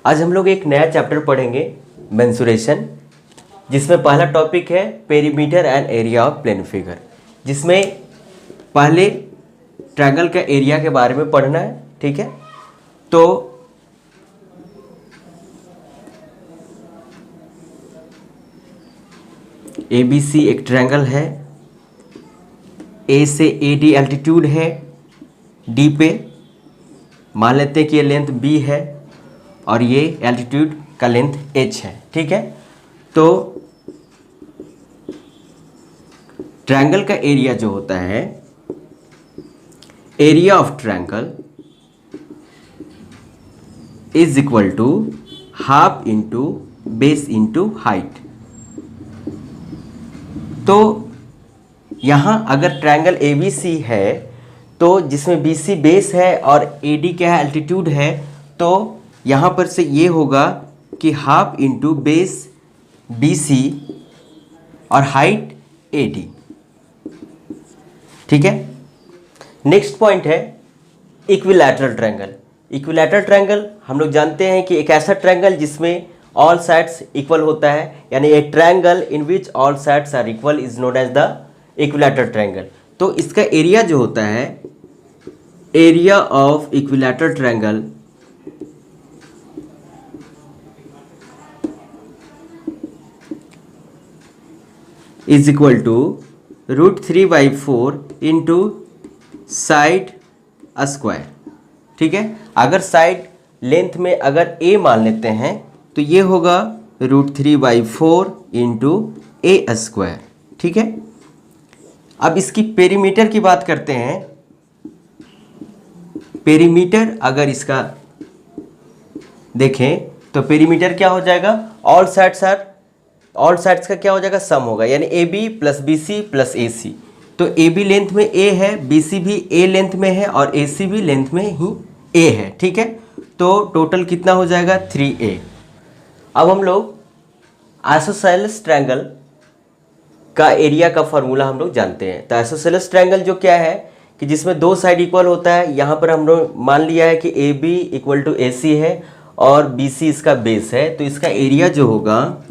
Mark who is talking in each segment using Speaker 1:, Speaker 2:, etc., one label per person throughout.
Speaker 1: आज हम लोग एक नया चैप्टर पढ़ेंगे मेंसुरेशन, जिसमें पहला टॉपिक है perimeter and area of plane figure, जिसमें पहले ट्रायंगल का एरिया के बारे में पढ़ना है। ठीक है, तो ABC एक ट्रायंगल है, A से AD एल्टीट्यूड है, D पे मान लेते हैं कि ये लेंथ B है और ये एल्टीट्यूड का लेंथ H है। ठीक है, तो ट्रायंगल का एरिया जो होता है, area of triangle is equal to half into base into height. तो यहाँ अगर ट्रायंगल ABC है तो जिसमें BC बेस है और AD क्या है, एल्टीट्यूड है, तो यहाँ पर से ये होगा कि हाफ इंटू बेस BC और हाइट AD। ठीक है, नेक्स्ट पॉइंट है इक्विलैटरल ट्रायंगल। इक्विलैटरल ट्रायंगल हम लोग जानते हैं कि एक ऐसा ट्रायंगल जिसमें ऑल साइड्स इक्वल होता है, यानी a triangle in which all sides are equal is known as the equilateral triangle. तो इसका एरिया जो होता है, area of equilateral triangle is equal to √3/4 into side square. ठीक है, अगर साइड लेंथ में अगर A मान लेते हैं तो ये होगा √3/4 इंटू A²। ठीक है, अब इसकी पेरीमीटर की बात करते हैं। पेरीमीटर अगर इसका देखें तो पेरीमीटर क्या हो जाएगा, ऑल साइड्स का क्या हो जाएगा, सम होगा, यानी AB plus BC plus AC। तो AB लेंथ में A है, BC भी A लेंथ में है और AC भी लेंथ में ही A है। ठीक है, तो टोटल कितना हो जाएगा 3A। अब हम लोग आइसोसेलेस ट्रायंगल का एरिया का फॉर्मूला हम लोग जानते हैं। तो आइसोसेलेस ट्रायंगल जो क्या है कि जिसमें दो साइड इक्वल होता है, यहाँ पर हम लोग मान लिया है कि AB इक्वल टू AC है और BC इसका बेस है, तो इसका एरिया जो होगा,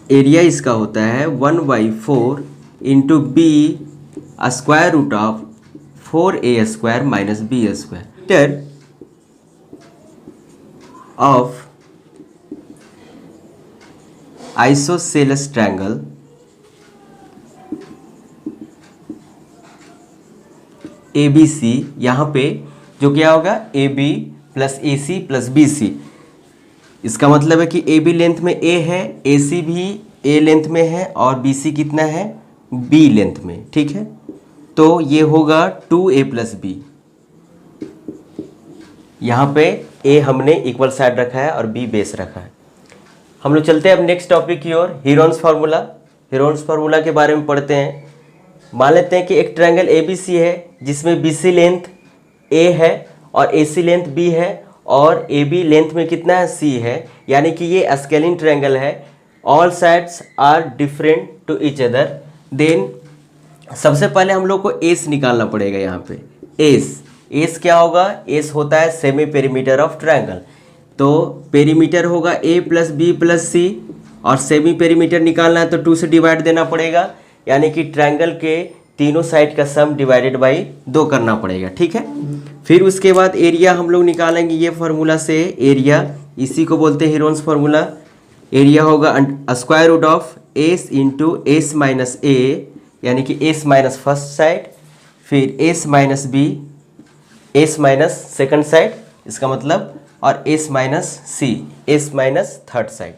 Speaker 1: एरिया इसका होता है 1/4 into B²√4A² minus B²। Of isosceles triangle ABC, यहाँ पे जो क्या होगा AB plus AC plus BC। इसका मतलब है कि AB लेंथ में A है, AC भी A लेंथ में है और BC कितना है, B लेंथ में। ठीक है, तो ये होगा 2A प्लस B। यहाँ पे A हमने इक्वल साइड रखा है और B बेस रखा है। हम लोग चलते हैं अब नेक्स्ट टॉपिक की ओर, हीरोन्स फार्मूला। हीरोन्स फार्मूला के बारे में पढ़ते हैं। मान लेते हैं कि एक ट्रायंगल ABC है जिसमें BC लेंथ A है और AC लेंथ B है और AB लेंथ में कितना है, C है, यानी कि ये स्केलिंग ट्रायंगल है। All sides are different to each other. Then सबसे पहले हम लोग को एस निकालना पड़ेगा। यहाँ पे एस क्या होगा, एस होता है सेमी पेरीमीटर ऑफ ट्रायंगल। तो पेरीमीटर होगा A plus B plus C और सेमी पेरीमीटर निकालना है तो 2 से डिवाइड देना पड़ेगा, यानी कि ट्रायंगल के तीनों साइड का सम डिवाइडेड बाई 2 करना पड़ेगा। ठीक है, फिर उसके बाद एरिया हम लोग निकालेंगे ये फार्मूला से। एरिया इसी को बोलते हैं हीरोन्स फार्मूला। एरिया होगा √S into S minus A, यानी कि S माइनस फर्स्ट साइड, फिर S minus B, S minus second side, इसका मतलब, और S minus C, S minus third side.